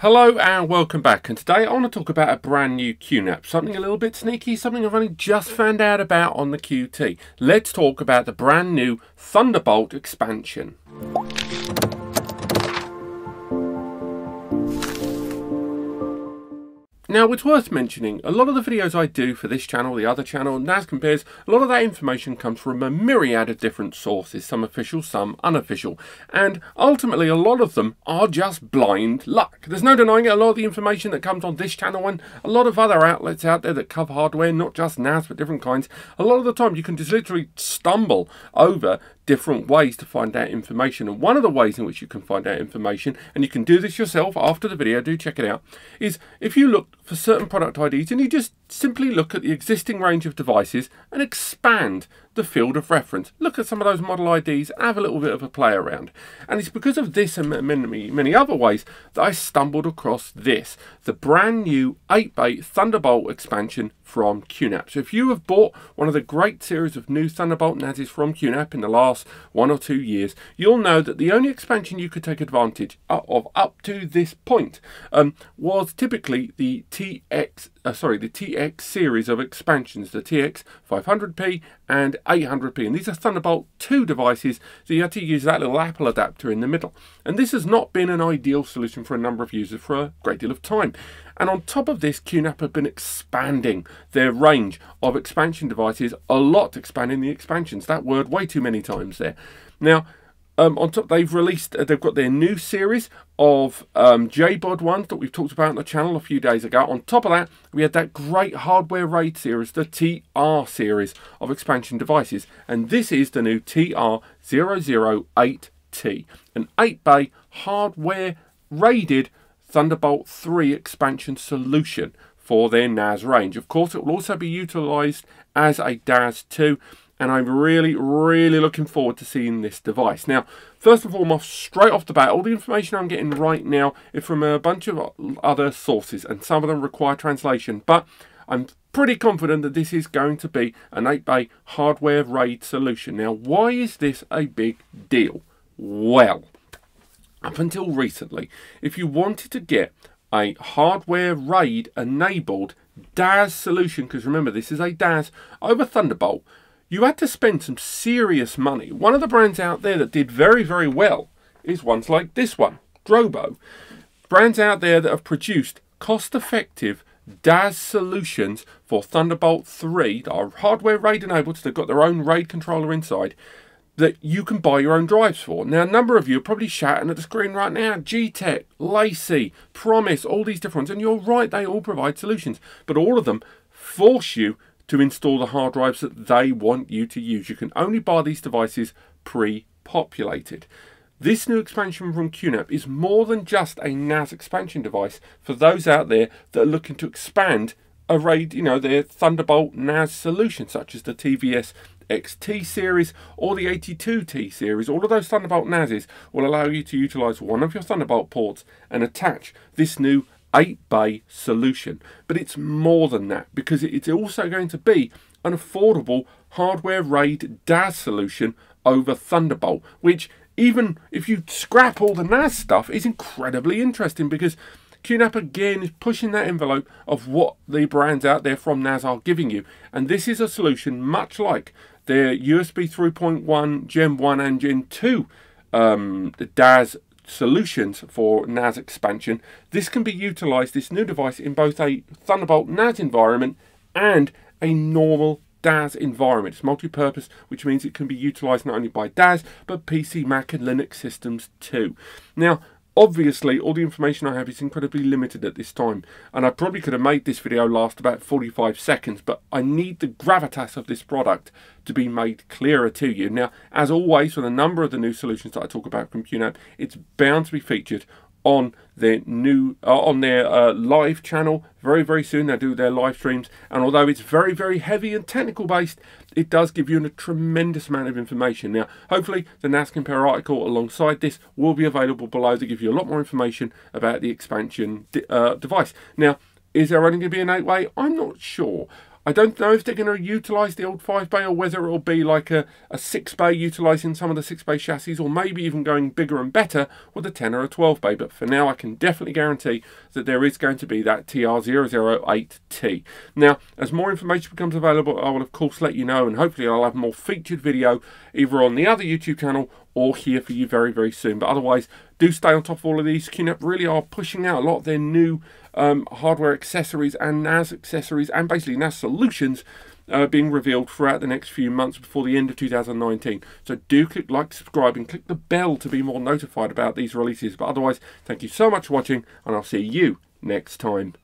Hello and welcome back, and today I want to talk about a brand new QNAP, something a little bit sneaky, something I've only just found out about on the QT. Let's talk about the brand new Thunderbolt expansion. Now, it's worth mentioning, a lot of the videos I do for this channel, the other channel, NAS Compares, a lot of that information comes from a myriad of different sources, some official, some unofficial, and ultimately a lot of them are just blind luck. There's no denying it, a lot of the information that comes on this channel and a lot of other outlets out there that cover hardware, not just NAS but different kinds, a lot of the time you can just literally stumble over different ways to find out information. And one of the ways in which you can find out information, and you can do this yourself after the video, do check it out, is if you look for certain product IDs and you just simply look at the existing range of devices and expand the field of reference. Look at some of those model IDs and have a little bit of a play around. And it's because of this and many other ways that I stumbled across this, the brand new 8-bay Thunderbolt expansion from QNAP. So if you have bought one of the great series of new Thunderbolt NASs from QNAP in the last 1 or 2 years, you'll know that the only expansion you could take advantage of up to this point was typically the TX series of expansions, the TX 500p and 800p, and these are Thunderbolt 2 devices, so you have to use that little Apple adapter in the middle. And this has not been an ideal solution for a number of users for a great deal of time. And on top of this, QNAP have been expanding their range of expansion devices a lot, expanding the expansions, that word way too many times there. Now, on top, they've got their new series of JBOD ones that we've talked about on the channel a few days ago. On top of that, we had that great hardware RAID series, the TR series of expansion devices. And this is the new TR-008T, an 8-bay hardware rated Thunderbolt 3 expansion solution for their NAS range. Of course, it will also be utilised as a DAS 2. And I'm really looking forward to seeing this device. Now, first and foremost, straight off the bat, all the information I'm getting right now is from a bunch of other sources, and some of them require translation. But I'm pretty confident that this is going to be an 8-bay hardware RAID solution. Now, why is this a big deal? Well, up until recently, if you wanted to get a hardware RAID enabled DAS solution, because remember, this is a DAS over Thunderbolt, you had to spend some serious money. One of the brands out there that did very well is ones like this one, Drobo. Brands out there that have produced cost-effective DAS solutions for Thunderbolt 3 that are hardware RAID enabled, so they've got their own RAID controller inside, that you can buy your own drives for. Now, a number of you are probably shouting at the screen right now, G-Tech, Lacey, Promise, all these different ones, and you're right, they all provide solutions, but all of them force you to install the hard drives that they want you to use. You can only buy these devices pre-populated. This new expansion from QNAP is more than just a NAS expansion device for those out there that are looking to expand a RAID, their Thunderbolt NAS solution, such as the TVS XT series or the 82T series. All of those Thunderbolt NASs will allow you to utilize one of your Thunderbolt ports and attach this new 8-bay solution. But it's more than that, because it's also going to be an affordable hardware RAID DAS solution over Thunderbolt, which, even if you scrap all the NAS stuff, is incredibly interesting, because QNAP again is pushing that envelope of what the brands out there from NAS are giving you. And this is a solution much like their USB 3.1 Gen 1 and Gen 2 DAS solutions for NAS expansion. This can be utilized, this new device, in both a Thunderbolt NAS environment and a normal DAS environment. It's multi-purpose, which means it can be utilized not only by DAS but PC, Mac and Linux systems too. Now, obviously, all the information I have is incredibly limited at this time, and I probably could have made this video last about 45 seconds, but I need the gravitas of this product to be made clearer to you. Now, as always, with a number of the new solutions that I talk about from QNAP, it's bound to be featured on their new live channel very soon. They do their live streams, and although it's very heavy and technical based, it does give you a tremendous amount of information. Now, hopefully the NAS Compare article alongside this will be available below to give you a lot more information about the expansion device. Now, is there only going to be an 8-way? I'm not sure. I don't know if they're going to utilise the old 5-bay or whether it'll be like a 6-bay utilising some of the 6-bay chassis, or maybe even going bigger and better with a 10 or a 12-bay. But for now, I can definitely guarantee that there is going to be that TR-008T. Now, as more information becomes available, I will of course let you know, and hopefully I'll have a more featured video either on the other YouTube channel or here for you very, very soon. But otherwise, do stay on top of all of these. QNAP really are pushing out a lot of their new hardware accessories and NAS accessories and basically NAS solutions being revealed throughout the next few months before the end of 2019. So do click like, subscribe, and click the bell to be more notified about these releases. But otherwise, thank you so much for watching, and I'll see you next time.